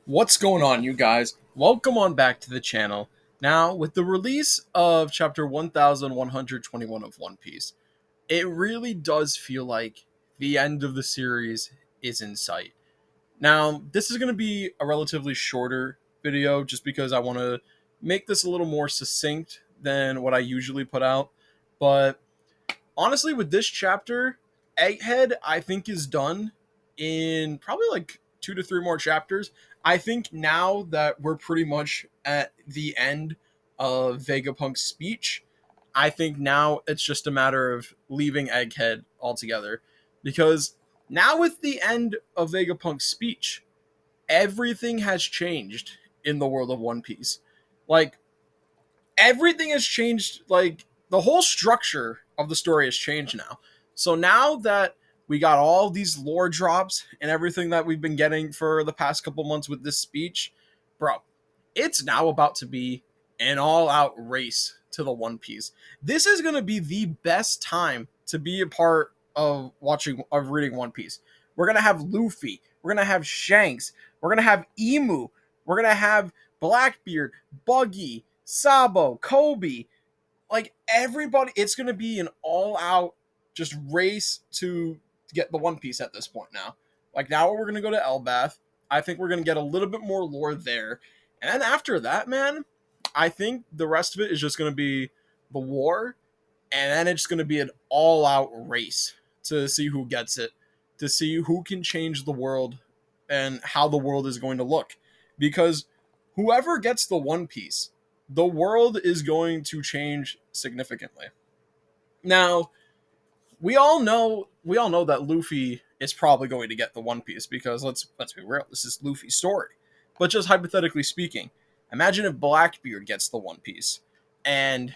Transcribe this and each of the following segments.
What's going on, you guys? Welcome on back to the channel. Now, with the release of chapter 1121 of One Piece, it really does feel like the end of the series is in sight. Now, this is going to be a relatively shorter video just because I want to make this a little more succinct than what I usually put out. But honestly, with this chapter, Egghead, I think, is done in probably like 2 to 3 more chapters. I think now that we're pretty much at the end of Vegapunk's speech, I think now it's just a matter of leaving Egghead altogether. Because now, with the end of Vegapunk's speech, everything has changed in the world of One Piece. Like, everything has changed. Like, the whole structure of the story has changed now. So now that we got all these lore drops and everything that we've been getting for the past couple months with this speech, bro, it's now about to be an all-out race to the One Piece. This is going to be the best time to be a part of reading One Piece. We're going to have Luffy, we're going to have Shanks, we're going to have Emu, we're going to have Blackbeard, Buggy, Sabo, Kobe, like everybody. It's going to be an all-out just race to get the One Piece at this point now. Like, now we're going to go to Elbath. I think we're going to get a little bit more lore there. And then after that, man, I think the rest of it is just going to be the war. And then it's going to be an all-out race to see who gets it, to see who can change the world and how the world is going to look. Because whoever gets the One Piece, the world is going to change significantly. Now, we all know that Luffy is probably going to get the One Piece because let's be real, this is Luffy's story. But just hypothetically speaking, imagine if Blackbeard gets the One Piece and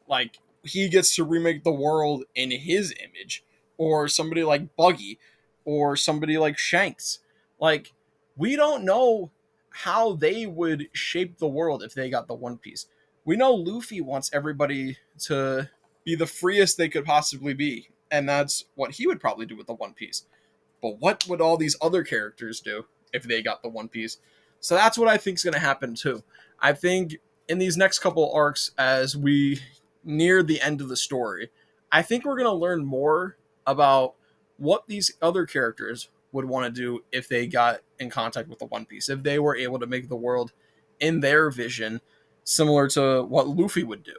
like he gets to remake the world in his image, or somebody like Buggy, or somebody like Shanks. Like, we don't know how they would shape the world if they got the One Piece. We know Luffy wants everybody to be the freest they could possibly be, and that's what he would probably do with the One Piece. But what would all these other characters do if they got the One Piece? So that's what I think is going to happen too. I think in these next couple arcs, as we near the end of the story, I think we're going to learn more about what these other characters would want to do if they got in contact with the One Piece, if they were able to make the world in their vision similar to what Luffy would do.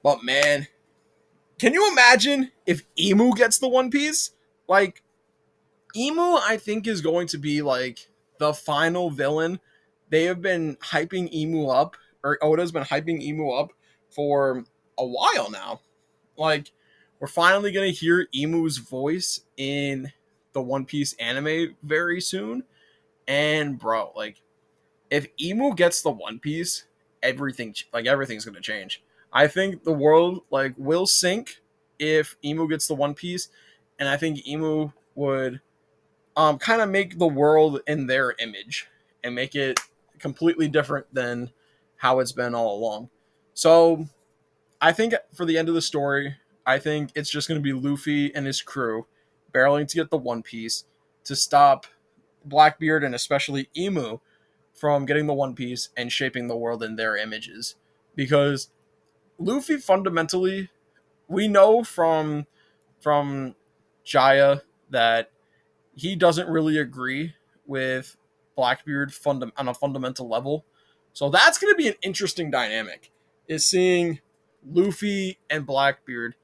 But man, can you imagine if Emu gets the One Piece? Like, Emu, I think, is going to be like the final villain. They have been hyping Emu up, or Oda's been hyping Emu up for a while now. Like, we're finally gonna hear Emu's voice in the One Piece anime very soon. And bro, like, if Emu gets the One Piece, everything's gonna change. I think the world will sink if Emu gets the One Piece, and I think Emu would kind of make the world in their image and make it completely different than how it's been all along. So I think for the end of the story, I think it's just going to be Luffy and his crew barreling to get the One Piece to stop Blackbeard and especially Emu from getting the One Piece and shaping the world in their images. Because Luffy fundamentally, we know from Jaya that he doesn't really agree with Blackbeard on a fundamental level. So that's going to be an interesting dynamic, is seeing Luffy and Blackbeard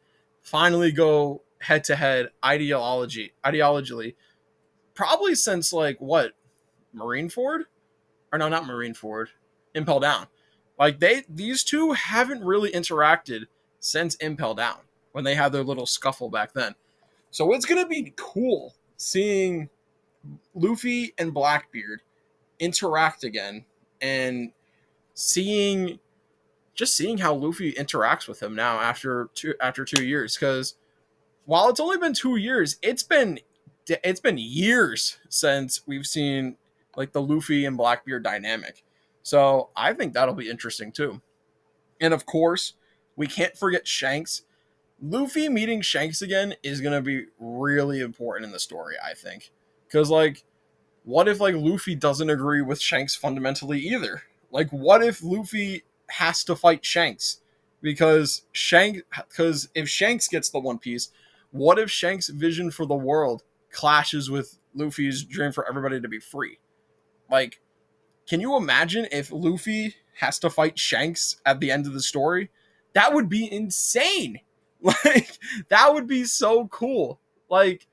finally go head to head ideologically, probably since like what, Marineford? Or no, not Marineford, Impel Down. Like, these two haven't really interacted since Impel Down, when they had their little scuffle back then. So it's going to be cool seeing Luffy and Blackbeard interact again, and seeing seeing how Luffy interacts with him now after 2 years. Because while it's only been 2 years, it's been years since we've seen like the Luffy and Blackbeard dynamic. So I think that'll be interesting too. And of course, we can't forget Shanks. Luffy meeting Shanks again is going to be really important in the story, I think. Because, like, what if like Luffy doesn't agree with Shanks fundamentally either? Like, what if Luffy has to fight Shanks because if Shanks gets the One Piece, what if Shanks' vision for the world clashes with Luffy's dream for everybody to be free? Like, can you imagine if Luffy has to fight Shanks at the end of the story? That would be insane. Like, that would be so cool. Like,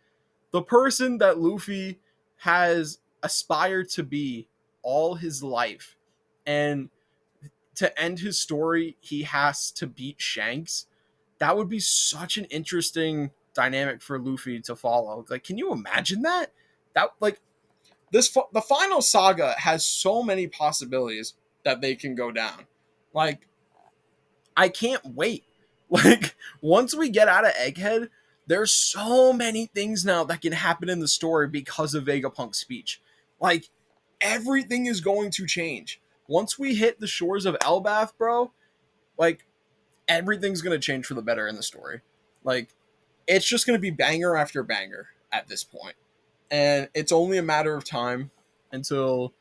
the person that Luffy has aspired to be all his life, and to end his story, he has to beat Shanks. That would be such an interesting dynamic for Luffy to follow. Like, can you imagine that? That like the final saga has so many possibilities that they can go down. Like, I can't wait. Like, once we get out of Egghead, there's so many things now that can happen in the story because of Vegapunk's speech. Like, everything is going to change. Once we hit the shores of Elbath, bro, like, everything's going to change for the better in the story. Like, it's just going to be banger after banger at this point. And it's only a matter of time until,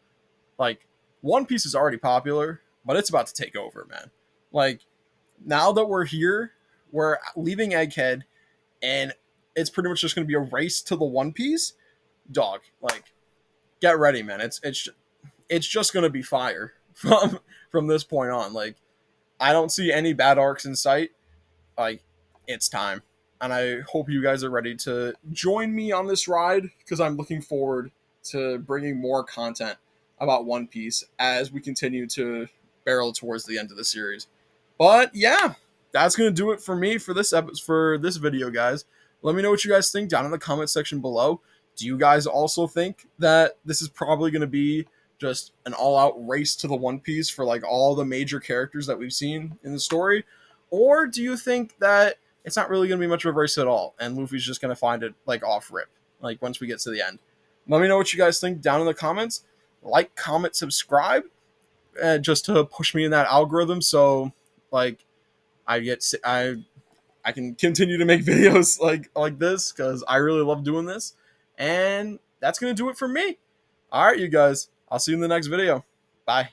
like, One Piece is already popular, but it's about to take over, man. Like, now that we're here, we're leaving Egghead, and it's pretty much just going to be a race to the One Piece. Dog, like, get ready, man. It's just going to be fire from this point on. Like, I don't see any bad arcs in sight. Like, it's time, and I hope you guys are ready to join me on this ride because I'm looking forward to bringing more content about One Piece as we continue to barrel towards the end of the series. But yeah, that's gonna do it for me for this video, guys. Let me know what you guys think down in the comment section below. Do you guys also think that this is probably gonna be just an all-out race to the One Piece for like all the major characters that we've seen in the story, or do you think that it's not really gonna be much of a race at all, and Luffy's just gonna find it like off rip, like once we get to the end? Let me know what you guys think down in the comments. Like, comment, subscribe, just to push me in that algorithm. So, like, I can continue to make videos like this because I really love doing this. And that's gonna do it for me. All right, you guys. I'll see you in the next video. Bye.